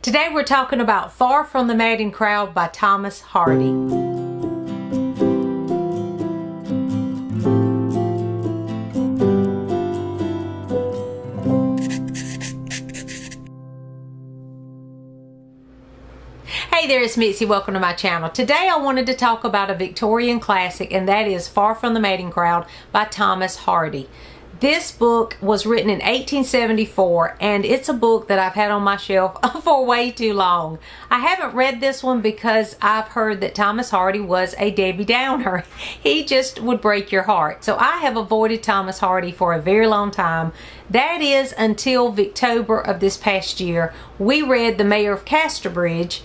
Today we're talking about Far from the Madding Crowd by Thomas Hardy. Hey there, it's Mitzi. Welcome to my channel. Today I wanted to talk about a Victorian classic, and that is Far from the Madding Crowd by Thomas Hardy. This book was written in 1874, and it's a book that I've had on my shelf for way too long. I haven't read this one because I've heard that Thomas Hardy was a Debbie Downer. He just would break your heart. So I have avoided Thomas Hardy for a very long time. That is until Victober of this past year. We read The Mayor of Casterbridge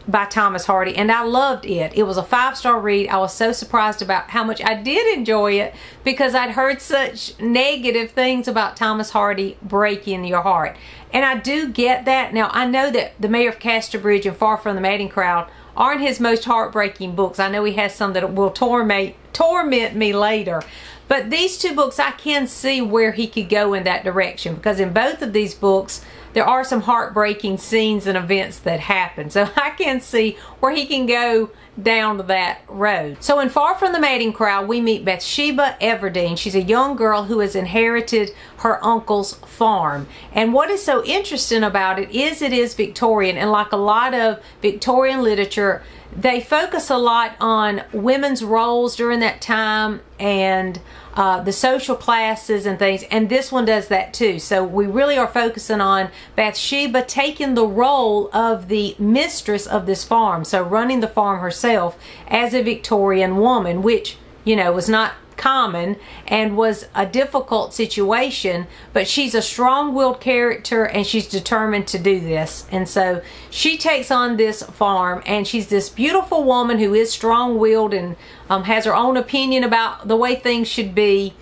by Thomas Hardy, and I loved it. It was a 5-star read. I was so surprised about how much I did enjoy it because I'd heard such negative things about Thomas Hardy breaking your heart. And I do get that. Now, I know that The Mayor of Casterbridge and Far from the Madding Crowd aren't his most heartbreaking books. I know he has some that will torment me later. But these two books, I can see where he could go in that direction, because in both of these books, there are some heartbreaking scenes and events that happen. So I can see where he can go down that road. So in Far from the Madding Crowd, we meet Bathsheba Everdeen. She's a young girl who has inherited her uncle's farm. And what is so interesting about it is Victorian. And like a lot of Victorian literature, they focus a lot on women's roles during that time and the social classes and things, and this one does that too. So we really are focusing on Bathsheba taking the role of the mistress of this farm, so running the farm herself as a Victorian woman, which, you know, was not common and was a difficult situation, but she's a strong-willed character and she's determined to do this. And so she takes on this farm, and she's this beautiful woman who is strong-willed and has her own opinion about the way things should be,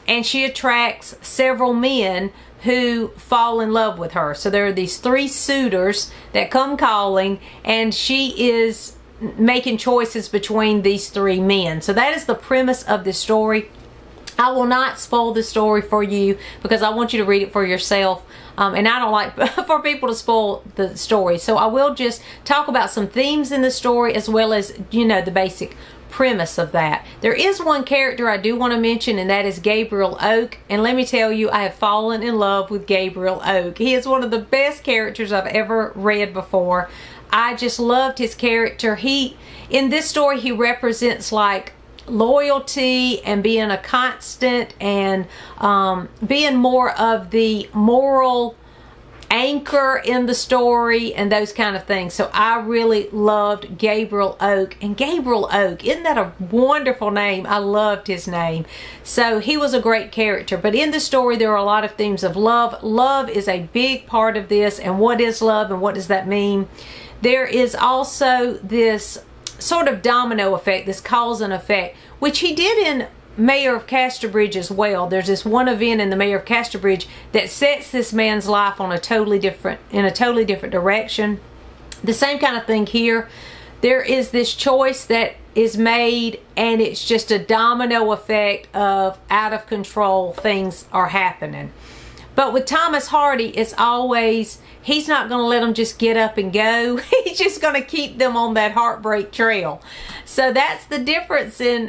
and she attracts several men who fall in love with her. So there are these 3 suitors that come calling, and she is making choices between these 3 men. So that is the premise of this story. I will not spoil the story for you because I want you to read it for yourself, and I don't like for people to spoil the story. So I will just talk about some themes in the story, as well as, you know, the basic premise of that. There is one character I do want to mention, and that is Gabriel Oak. And let me tell you, I have fallen in love with Gabriel Oak. He is one of the best characters I've ever read before. I just loved his character. In this story, he represents like loyalty and being a constant and being more of the moral anchor in the story and those kind of things. So I really loved Gabriel Oak. And Gabriel Oak, isn't that a wonderful name? I loved his name. So he was a great character. But in the story, there are a lot of themes of love. Love is a big part of this. And what is love and what does that mean? There is also this sort of domino effect, this cause and effect, which he did in Mayor of Casterbridge as well. There's this one event in the Mayor of Casterbridge that sets this man's life on in a totally different direction. The same kind of thing here. There is this choice that is made, and it's just a domino effect of out of control things are happening. But with Thomas Hardy, it's always, he's not going to let them just get up and go. He's just going to keep them on that heartbreak trail. So that's the difference in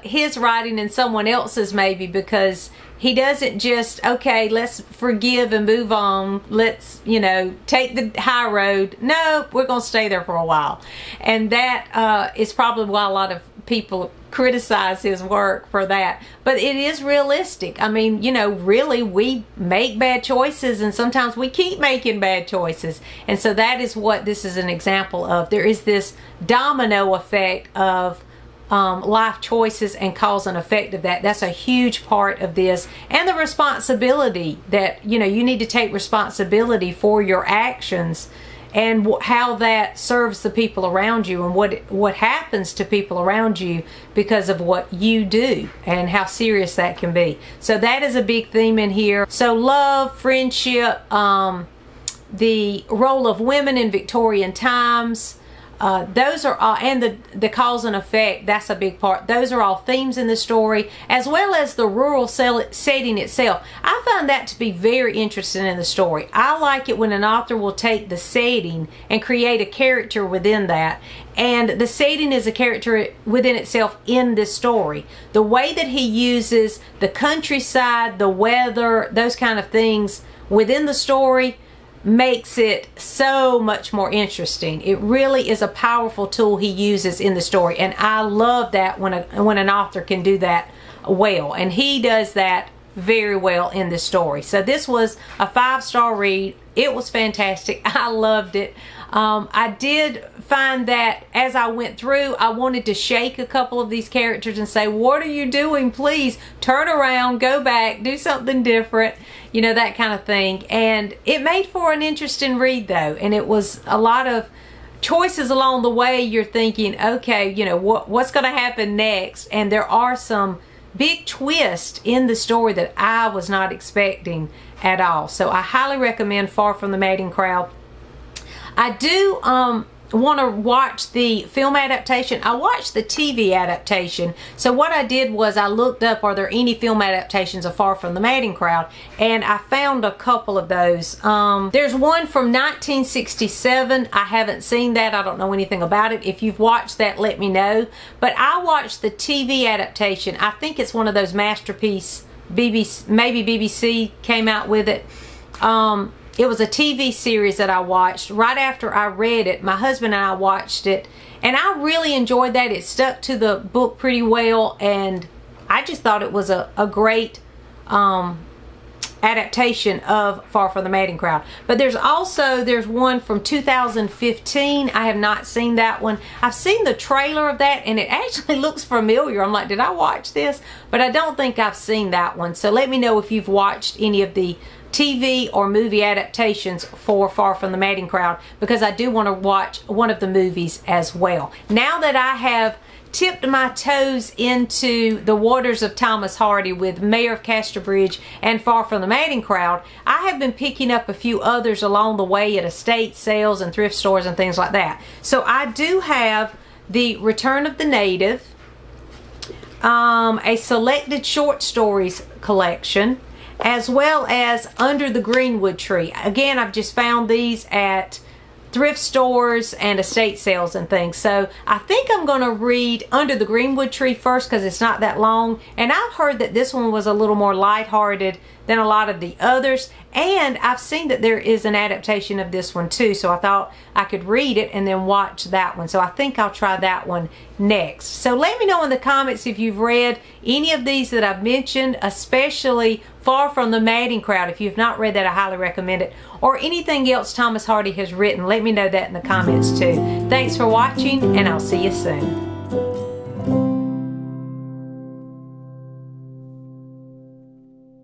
his writing and someone else's, maybe, because he doesn't just, okay, let's forgive and move on. Let's, you know, take the high road. No, we're going to stay there for a while. And that is probably why a lot of people criticize his work for that. But it is realistic. I mean, you know, really, we make bad choices, and sometimes we keep making bad choices. And so that is what this is an example of. There is this domino effect of life choices and cause and effect of that. That's a huge part of this. And the responsibility that, you know, you need to take responsibility for your actions and how that serves the people around you, and what happens to people around you because of what you do, and how serious that can be. So that is a big theme in here. So love, friendship, the role of women in Victorian times, Those are all, and the cause and effect, that's a big part. Those are all themes in the story, as well as the rural setting itself. I find that to be very interesting in the story. I like it when an author will take the setting and create a character within that, and the setting is a character within itself in this story. The way that he uses the countryside, the weather, those kind of things within the story makes it so much more interesting. It really is a powerful tool he uses in the story, and I love that when an author can do that well, and he does that very well in this story. So this was a 5-star read. It was fantastic. I loved it. I did find that as I went through, I wanted to shake a couple of these characters and say, what are you doing? Please turn around, go back, do something different, you know, that kind of thing. And it made for an interesting read though, and it was a lot of choices along the way. You're thinking, okay, you know, what's going to happen next? And there are some big twists in the story that I was not expecting at all. So I highly recommend Far From the Mating Crowd. I do want to watch the film adaptation. I watched the TV adaptation. So what I did was I looked up, are there any film adaptations of Far From the Mating Crowd? And I found a couple of those. There's one from 1967. I haven't seen that. I don't know anything about it. If you've watched that, let me know. But I watched the TV adaptation. I think it's one of those masterpiece, BBC, maybe BBC came out with it. It was a TV series that I watched right after I read it. My husband and I watched it, and I really enjoyed that. It stuck to the book pretty well, and I just thought it was a great adaptation of Far From the Mating Crowd. But there's one from 2015. I have not seen that one. I've seen the trailer of that, and it actually looks familiar. I'm like, did I watch this? But I don't think I've seen that one. So let me know if you've watched any of the TV or movie adaptations for Far From the Mating Crowd, because I do want to watch one of the movies as well. Now that I have tipped my toes into the waters of Thomas Hardy with Mayor of Casterbridge and Far From the Mating Crowd, I have been picking up a few others along the way at estate sales and thrift stores and things like that. So I do have The Return of the Native, a selected short stories collection, as well as Under the Greenwood Tree. Again, I've just found these at thrift stores and estate sales and things. So I think I'm going to read Under the Greenwood Tree first because it's not that long. And I've heard that this one was a little more lighthearted than a lot of the others. And I've seen that there is an adaptation of this one too. So I thought I could read it and then watch that one. So I think I'll try that one next. So let me know in the comments if you've read any of these that I've mentioned, especially Far From the Mating Crowd. If you've not read that, I highly recommend it. Or anything else Thomas Hardy has written, let me know that in the comments too. Thanks for watching, and I'll see you soon.